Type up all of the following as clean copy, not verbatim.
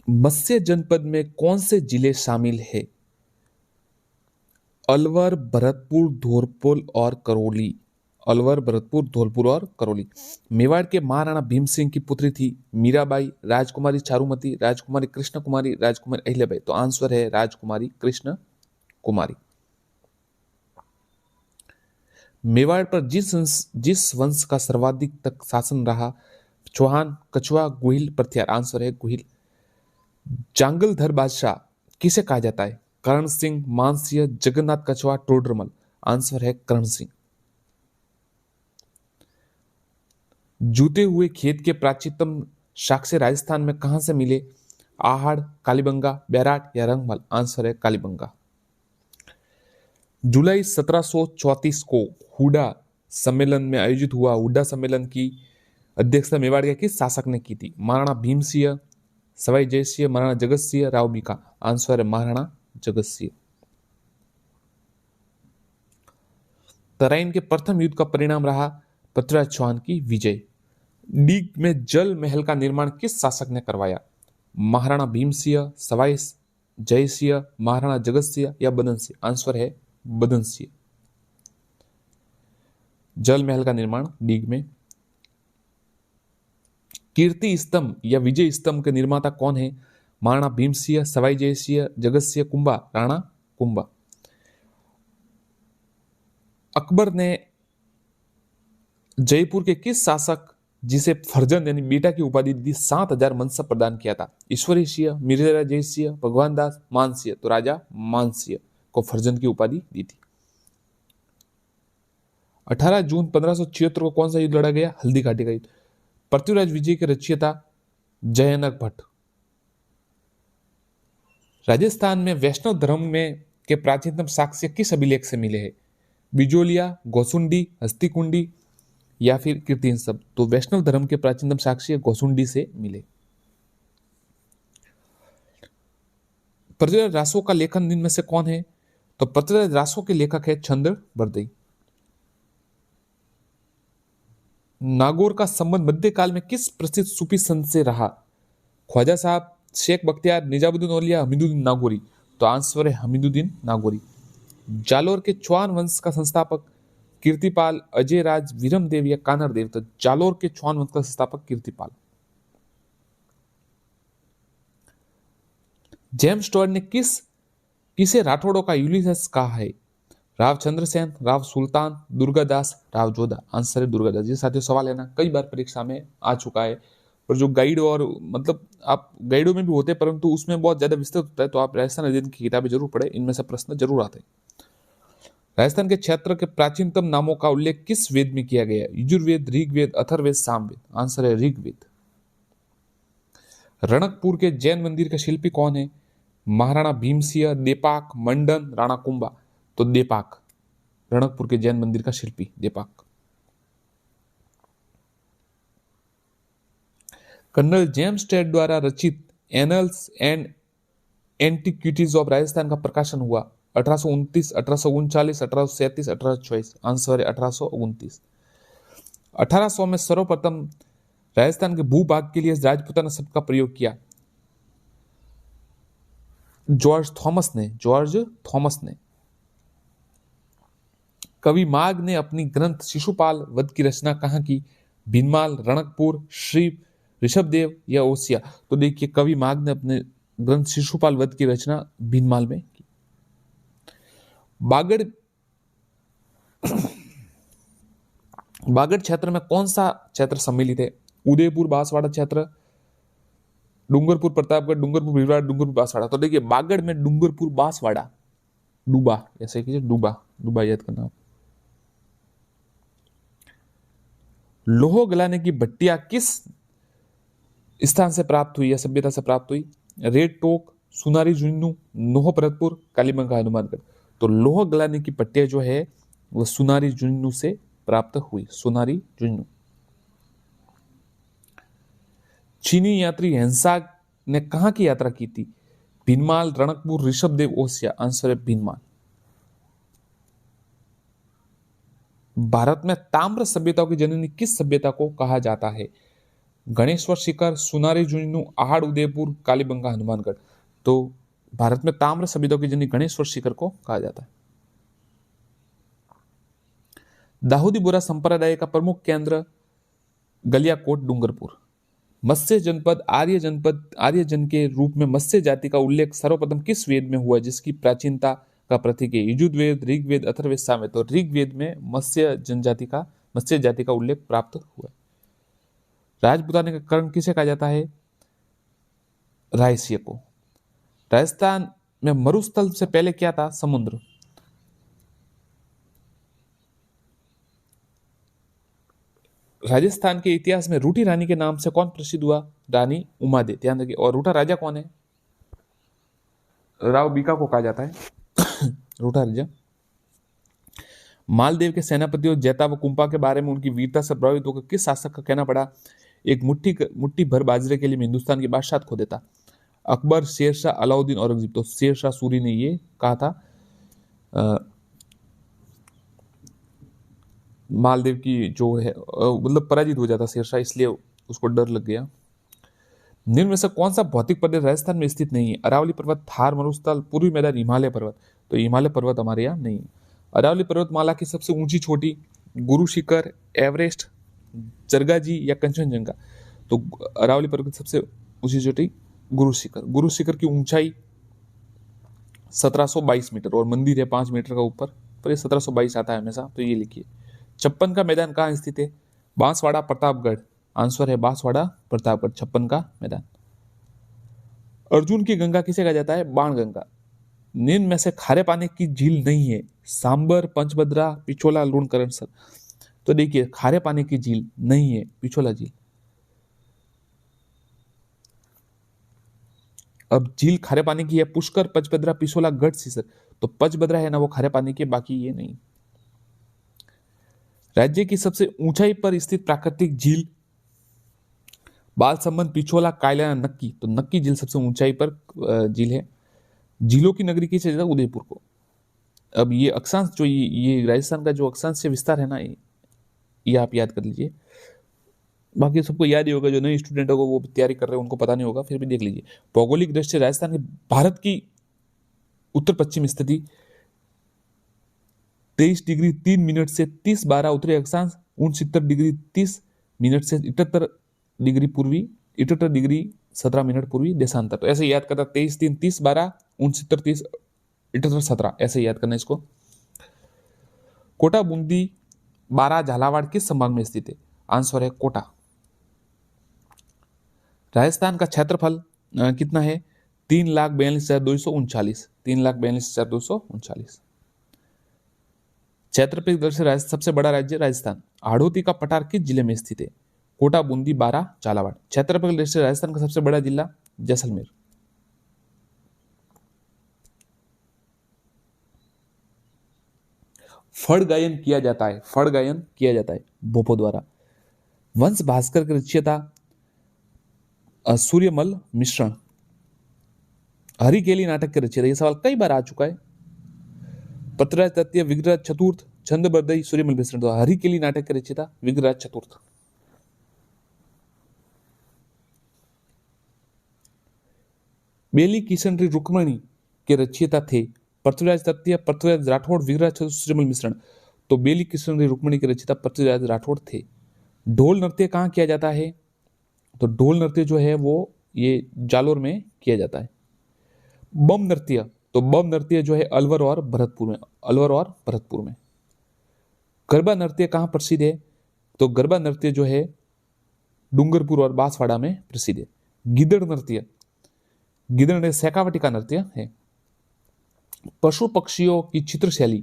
मत्स्य जनपद में कौन से जिले शामिल है? अलवर, भरतपुर, धौलपुर और करौली। अलवर, भरतपुर, धौलपुर और करौली। मेवाड़ के महाराणा भीम सिंह की पुत्री थी मीराबाई, राजकुमारी चारुमती, राजकुमारी कृष्ण कुमारी, राजकुमारी अहिल्याबाई। तो आंसर है राजकुमारी कृष्ण कुमारी। मेवाड़ पर जिस वंश का सर्वाधिक तक शासन रहा, चौहान, कछुआ, गुहिल, प्रथियार। आंसर है गुहिल। जांगलधर बादशाह किसे कहा जाता है? करण सिंह, मानसिंह, जगन्नाथ कछुआ, टोडरमल। आंसर है करण सिंह। जूते हुए खेत के प्राचीनतम साक्ष्य राजस्थान में कहां से मिले? आहड़, कालीबंगा, बैराट या रंगमल। आंसर है कालीबंगा। जुलाई 1734 को हुडा सम्मेलन में आयोजित हुआ हुडा सम्मेलन की अध्यक्षता मेवाड़ के किस शासक ने की थी? महाराणा भीम सिंह, सवाई जय सिंह, महाराणा जगत सिंह, राव बीका। आंसर है महाराणा जगत सिंह। तराइन के प्रथम युद्ध का परिणाम रहा पृथ्वीराज चौहान की विजय। डीग में जल महल का निर्माण किस शासक ने करवाया? महाराणा भीम सिंह, सवाई जय सिंह, महाराणा जगत सिंह या बदन सिंह। आंसर है बदन सिंह। जल महल का निर्माण डीग में। कीर्ति स्तंभ या विजय स्तंभ के निर्माता कौन है? महाराणा भीम सिंह, सवाई जय सिंह, जगत सिंह, कुंभा। राणा कुंभा। अकबर ने जयपुर के किस शासक जिसे फर्जंद यानी बेटा की उपाधि दी 7,000 मनसब प्रदान किया था? ईश्वरी सिंह, मिर्जा जय सिंह, भगवान दास, मान सिंह। तो राजा मान सिंह को फर्जंद की उपाधि दी थी। 18 जून 1576 को कौन सा युद्ध लड़ा गया? हल्दी घाटी का युद्ध। पृथ्वीराज विजय के रचयिता जयनक भट्ट। राजस्थान में वैष्णव धर्म में के प्राचीनतम साक्ष्य किस अभिलेख से मिले हैं? बिजोलिया, गोसुंडी, हस्तिकुंडी या फिर कीर्ति सब। तो वैष्णव धर्म के प्राचीनतम साक्ष्य गोसुंडी से मिले। पृथ्वीराज रासो का लेखन निम्न में से कौन है? तो पृथ्वीराज रासो के लेखक है चंद्र बरदई। नागौर का संबंध मध्यकाल में किस प्रसिद्ध सूफी संत से रहा? ख्वाजा साहब, शेख बख्तियार, निजामुद्दीन औलिया, हमीदुद्दीन नागौरी। तो आंसर है हमीदुद्दीन नागौरी। जालोर के चौहान वंश का संस्थापक कीर्तिपाल, अजय राज, वीरम देव या कानर देव। तो जालोर के चौहान वंश का संस्थापक कीर्तिपाल। जेम्स स्टुअर्ट ने किसे राठौड़ों का यूलियस कहा है? राव चंद्रसेन, राव सुल्तान, दुर्गादास, राव जोधा। आंसर है दुर्गादास। ये साथियों सवाल है ना, कई बार परीक्षा में आ चुका है। पर जो गाइड और मतलब आप गाइडों में भी होते हैं परंतु उसमें बहुत ज्यादा विस्तृत होता है, तो आप राजस्थान अध्ययन की किताबें जरूर पढ़े, इनमें से प्रश्न जरूर आते हैं। राजस्थान के क्षेत्र के प्राचीनतम नामों का उल्लेख किस वेद में किया गया है? यजुर्वेद, ऋग्वेद, अथर्ववेद, सामवेद। आंसर है ऋग्वेद। रणकपुर के जैन मंदिर का शिल्पी कौन है? महाराणा भीम सिंह, देपाक, मंडन, राणा कुंभा। तो देपाक। रणकपुर के जैन मंदिर का शिल्पी देपाक। कर्नल जेम्स टेड द्वारा रचित annuls and antiquities of Rajasthan का प्रकाशन हुआ 1829, 1839, 1837, 1844। आंसर है 1829। 1800 में सर्वप्रथम राजस्थान के भूभाग के लिए राजपुताना शब्द का प्रयोग किया जॉर्ज थॉमस ने। कवि माघ ने अपनी ग्रंथ शिशुपाल वध की रचना कहाँ की? भीनमाल, रणकपुर, श्री ऋषभदेव या ओसिया। तो देखिए कवि माघ ने अपने ग्रंथ शिशुपाल वध की रचना भीनमाल में की। बागड़ क्षेत्र में कौन सा क्षेत्र सम्मिलित है? उदयपुर, बांसवाड़ा क्षेत्र, डूंगरपुर प्रतापगढ़, डूंगरपुर भिलवाड़ा, डूंगरपुर बांसवाड़ा। तो देखिए बागड़ में डूंगरपुर बांसवाड़ा, डूबा, ऐसे कीजिए डूबा याद करना। लोह गलाने की भट्टियां किस स्थान से प्राप्त हुई या सभ्यता से प्राप्त हुई? रेड टोक, सुनारी झुंझुनू, नोह भरतपुर, कालीबंगा, हनुमानगढ़। तो लोह गलाने की भट्टियां जो है वो सुनारी झुंझुनू से प्राप्त हुई। सुनारी झुंझुनू। चीनी यात्री हेंसाग ने कहां की यात्रा की थी? भीनमाल, रणकपुर, ऋषभदेव, ओसिया। आंसर है भीनमाल। भारत में ताम्र सभ्यता की जननी किस सभ्यता को कहा जाता है? गणेश्वर शिखर, सुनारी जुन्नू, आहड़ उदयपुर, कालीबंगा, हनुमानगढ़। तो भारत में ताम्र सभ्यता की जननी गणेश्वर शिखर को कहा जाता है। दाऊदी बोरा संप्रदाय का प्रमुख केंद्र गलियाकोट, डूंगरपुर। मत्स्य जनपद, आर्य जन के रूप में मत्स्य जाति का उल्लेख सर्वप्रथम किस वेद में हुआ जिसकी प्राचीनता का प्रतीक है? यजुर्वेद, ऋग्वेद, अथर्ववेद, सामवेद। तो ऋग्वेद में मत्स्य जाति का उल्लेख प्राप्त हुआ। राजपूताना का कर्ण किसे कहा जाता है? रायसीय को। राजस्थान में मरुस्थल से पहले क्या था? समुद्र। राजस्थान के इतिहास में रूठी रानी के नाम से कौन प्रसिद्ध हुआ? रानी उमादे। ध्यान रखिए। और रूठा राजा कौन है? राव बीका को कहा जाता है रूठा राजा। मालदेव के सेनापतियों जैता व कुंपा के बारे में उनकी वीरता से प्रभावित होकर किस शासक का कहना पड़ा, एक मुट्ठी भर बाजरे के लिए मैं हिंदुस्तान की बादशाह खो देता? अकबर, शेरशाह, अलाउद्दीन, औरंगजेब। तो शेरशाह सूरी ने ये कहा था। मालदेव की जो है मतलब पराजित हो जाता शेरशाह, इसलिए उसको डर लग गया। निम्न में से कौन सा भौतिक प्रदेश राजस्थान में स्थित नहीं है? अरावली पर्वत, थार मरुस्थल, पूर्वी मैदान, हिमालय पर्वत। तो हिमालय पर्वत हमारे यहाँ नहीं है। अरावली पर्वतमाला की सबसे ऊंची चोटी गुरु शिखर, एवरेस्ट, जरगाजी या कंचनजंगा। तो अरावली पर्वत की सबसे ऊंची चोटी गुरु शिखर। गुरु शिखर की ऊंचाई 1722 मीटर और मंदिर है 5 मीटर का ऊपर, पर ये 1722 आता है हमेशा, तो ये लिखिए। छप्पन का मैदान कहाँ स्थित है? बांसवाड़ा, प्रतापगढ़। आंसर है बांसवाड़ा, प्रतापगढ़, छप्पन का मैदान। अर्जुन की गंगा किसे कहा जाता है? बाण गंगा। निम्न में से खारे पानी की झील नहीं है? सांबर, पंचभद्रा, पिछोला, लूणकरणसर। तो देखिए खारे पानी की झील नहीं है पिछोला झील। अब झील खारे पानी की है पुष्कर, पंचभद्रा, पिछोला, गढ़सीसर। तो पंचभद्रा है ना वो खारे पानी की, बाकी ये नहीं। राज्य की सबसे ऊंचाई पर स्थित प्राकृतिक झील बालसमंद, पिछोला, कायला, नक्की। तो नक्की झील सबसे ऊंचाई पर झील है। झीलों की नगरी किसे कहते हैं? उदयपुर को। अब ये अक्षांश जो ये राजस्थान का जो अक्षांश से विस्तार है ना, ये आप याद कर लीजिए। बाकी सबको याद ही होगा, जो नए स्टूडेंट होगा वो तैयारी कर रहे हैं उनको पता नहीं होगा, फिर भी देख लीजिए। भौगोलिक दृष्टि से राजस्थान के भारत की उत्तर पश्चिम स्थिति 23 डिग्री 3 मिनट से 30 12 उत्तरी अक्षांश, 69 डिग्री 30 मिनट से 78 डिग्री 17 मिनट पूर्वी देशांतर। तो ऐसे याद करना, 23 3 30 12 69 30 78 17, ऐसे याद करना इसको। कोटा, बूंदी, बारा, झालावाड़ किस संभाग में स्थित है? आंसर है कोटा। राजस्थान का क्षेत्रफल कितना है? 3,42,239। 3,42,239। क्षेत्रफल दर से सबसे बड़ा राज्य राजस्थान। हाड़ौती का पठार किस जिले में स्थित है? कोटा, बूंदी, बारा, झालावाड़। क्षेत्रफल दर से राजस्थान का सबसे बड़ा जिला जैसलमेर। फड़ गायन किया जाता है, फड़ गायन किया जाता है भोपो द्वारा। वंश भास्कर के रचयिता सूर्यमल मिश्रण। हरिकेली नाटक के रचयिता, यह सवाल कई बार आ चुका है। पृथ्वीराज तृतीय, विग्रहराज चतुर्थ, छंदबरदई, सूर्यमल मिश्रण। तो हरिकेली नाटक के रचयिता विग्रहराज चतुर्थ। बेली किशनरी रुक्मणी के रचयिता थे पृथ्वीराज तृतीय, पृथ्वीराज राठौड़, विग्रहराज चतुर्थ, सूर्यमल मिश्रण। तो बेली किशनरी रुक्मणी के रचयिता पृथ्वीराज राठौड़ थे। ढोल नृत्य कहाँ किया जाता है? तो ढोल नृत्य जो है वो ये जालोर में किया जाता है। बम नृत्य, तो बम नृत्य जो है अलवर और भरतपुर में, अलवर और भरतपुर में। गरबा नृत्य कहाँ प्रसिद्ध है? तो गरबा नृत्य जो है डूंगरपुर और बांसवाड़ा में प्रसिद्ध है। गिदड़ नृत्य, गिदड़ शेखावटी का नृत्य है। पशु पक्षियों की चित्रशैली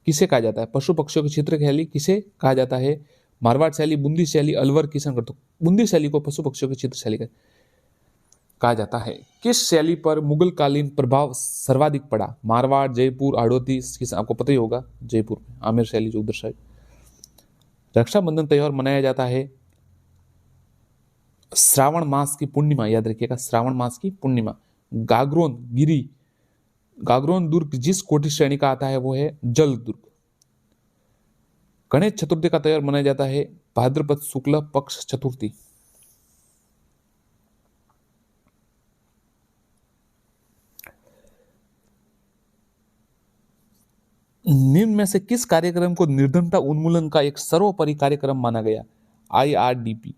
किसे कहा जाता है? पशु पक्षियों की चित्रशैली किसे कहा जाता है? मारवाड़ शैली, बूंदी शैली, अलवर, किशनगढ़। तो बूंदी शैली को पशु पक्षियों की चित्रशैली कहा जाता है। किस शैली पर मुगल कालीन प्रभाव सर्वाधिक पड़ा? मारवाड़, जयपुर, हाड़ौती। आपको पता ही होगा जयपुर में आमेर शैली जो उधर साइड। रक्षाबंधन त्योहार मनाया जाता है श्रावण मास की पूर्णिमा, याद रखिएगा श्रावण मास की पूर्णिमा। गागरोन दुर्ग जिस कोटि श्रेणी का आता है वो है जल दुर्ग। गणेश चतुर्थी का त्योहार मनाया जाता है भाद्रपद शुक्ल पक्ष चतुर्थी। निम्न में से किस कार्यक्रम को निर्धनता उन्मूलन का एक सर्वोपरि कार्यक्रम माना गया? IRDP।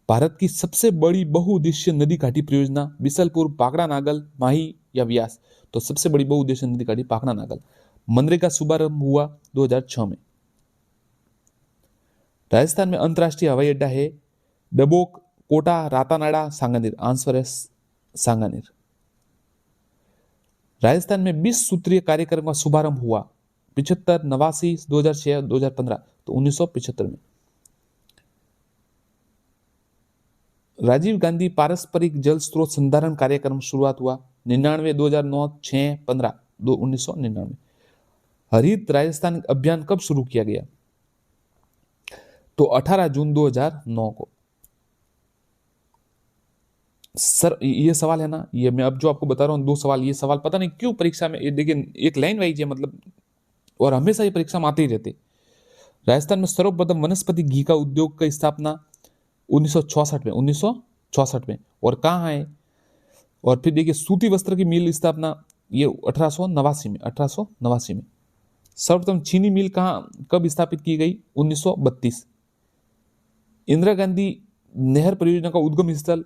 भारत की सबसे बड़ी बहुउद्देशीय नदी घाटी परियोजना बिसलपुर, पाकड़ा नागल, माही या व्यास? तो सबसे बड़ी बहुउद्देशीय नदी घाटी पाकड़ा नागल। मनरेगा शुभारंभ हुआ 2006 में। राजस्थान में अंतरराष्ट्रीय हवाई अड्डा है डबोक, कोटा, रातानाडा, सांगानेर? आंसर है सांगानेर। राजस्थान में 20 सूत्रीय कार्यक्रम का शुभारंभ हुआ 75, 89, 2006, 2015? तो 1975 में। राजीव गांधी पारस्परिक जल स्रोत संधारण कार्यक्रम शुरुआत हुआ 99, 2009, 6, 15? 1999। हरित राजस्थान अभियान कब शुरू किया गया? तो 18 जून 2009 को। सर ये सवाल है ना, ये मैं अब जो आपको बता रहा हूँ 2 सवाल, ये सवाल पता नहीं क्यों परीक्षा में, ये देखिए एक लाइन वाइज है मतलब, और हमेशा ये परीक्षा में आते ही रहते। राजस्थान में सर्वप्रथम वनस्पति घी का उद्योग की स्थापना 1966 में, 1966 में। और कहाँ है? और फिर देखिए सूती वस्त्र की मिल स्थापना ये 1889 में, 1889 में। सर्वप्रथम चीनी मिल कहाँ कब स्थापित की गई? 1932। इंदिरा गांधी नहर परियोजना का उद्गम स्थल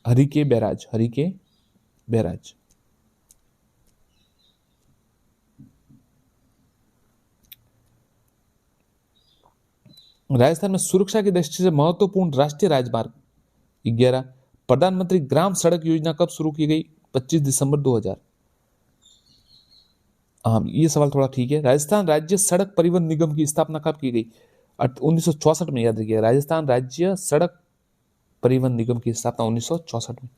हरिके बैराज, हरिके बैराज। राजस्थान में सुरक्षा की दृष्टि से महत्वपूर्ण राष्ट्रीय राजमार्ग 11। प्रधानमंत्री ग्राम सड़क योजना कब शुरू की गई? 25 दिसंबर 2000। हाँ ये सवाल थोड़ा ठीक है। राजस्थान राज्य सड़क परिवहन निगम की स्थापना कब की गई? 1964 में। याद रखिए राजस्थान राज्य सड़क परिवहन निगम की स्थापना 1964 में।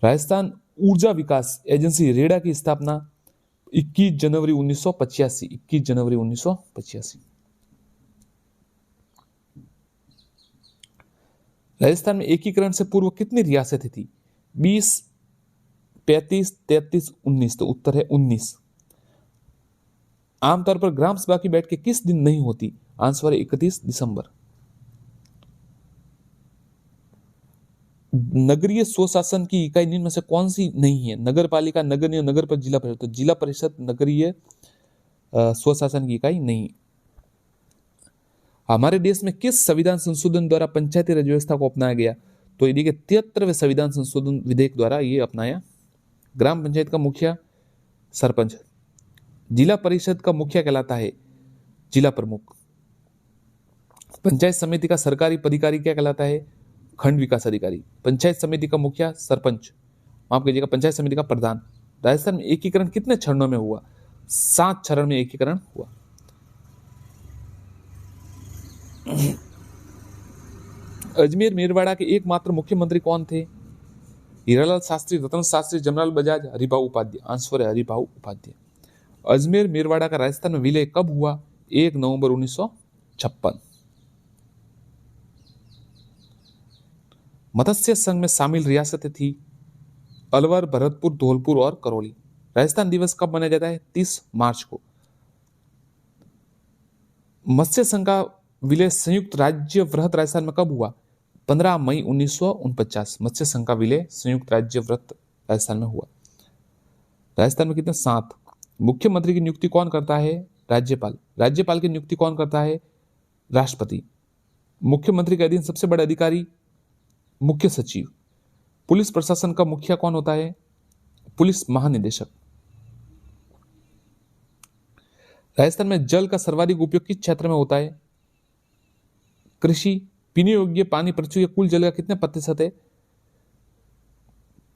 राजस्थान ऊर्जा विकास एजेंसी रेडा की स्थापना 21 जनवरी 1985, 21 जनवरी 1985। राजस्थान में एकीकरण से पूर्व कितनी रियासतें थी? 20, 35, 33, 19? तो उत्तर है 19। आमतौर पर ग्राम सभा की बैठकें किस दिन नहीं होती? आंसर है 31 दिसंबर। नगरीय स्वशासन की इकाई निम्न में से कौन सी नहीं है? नगर पालिका, नगर निगम, नगर परिषद, जिला परिषद? तो जिला परिषद नगरीय स्वशासन की इकाई नहीं। हमारे देश में किस संविधान संशोधन द्वारा पंचायती राज व्यवस्था को अपनाया गया? तो ये देखिए 73वें संविधान संशोधन विधेयक द्वारा ये अपनाया। ग्राम पंचायत का मुखिया सरपंच। जिला परिषद का मुखिया कहलाता है जिला प्रमुख। पंचायत समिति का सरकारी पदाधिकारी क्या कहलाता है? खंड विकास अधिकारी। पंचायत समिति का मुखिया सरपंच, माफ कीजिएगा पंचायत समिति का प्रधान। राजस्थान में एकीकरण कितने चरणों में हुआ? 7 चरण में एकीकरण हुआ। अजमेर मेरवाड़ा के एकमात्र मुख्यमंत्री कौन थे? हीरालाल शास्त्री, रतन शास्त्री, जमनालाल बजाज, हरिभाऊ उपाध्याय? आंसर है हरिभाऊ उपाध्याय। अजमेर मेरवाड़ा का राजस्थान में विलय कब हुआ? 1 नवंबर 1956। मत्स्य संघ में शामिल रियासतें थी अलवर, भरतपुर, धौलपुर और करौली। राजस्थान दिवस कब मनाया जाता है? 30 मार्च को। मत्स्य संघ का विलय संयुक्त राज्य वृहत राजस्थान में कब हुआ? 15 मई 1949। मत्स्य संघ का विलय संयुक्त राज्य वृहत राजस्थान में हुआ। राजस्थान में कितने? 7। मुख्यमंत्री की नियुक्ति कौन करता है? राज्यपाल। राज्यपाल की नियुक्ति कौन करता है? राष्ट्रपति। मुख्यमंत्री के अधीन सबसे बड़ा अधिकारी मुख्य सचिव। पुलिस प्रशासन का मुखिया कौन होता है? पुलिस महानिदेशक। राजस्थान में जल का सर्वाधिक उपयोग किस क्षेत्र में होता है? कृषि। पीने योग्य पानी पृथ्वी के कुल जल का कितने प्रतिशत है?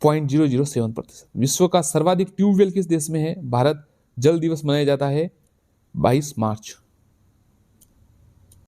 0.007%। विश्व का सर्वाधिक ट्यूबवेल किस देश में है? भारत। जल दिवस मनाया जाता है 22 मार्च।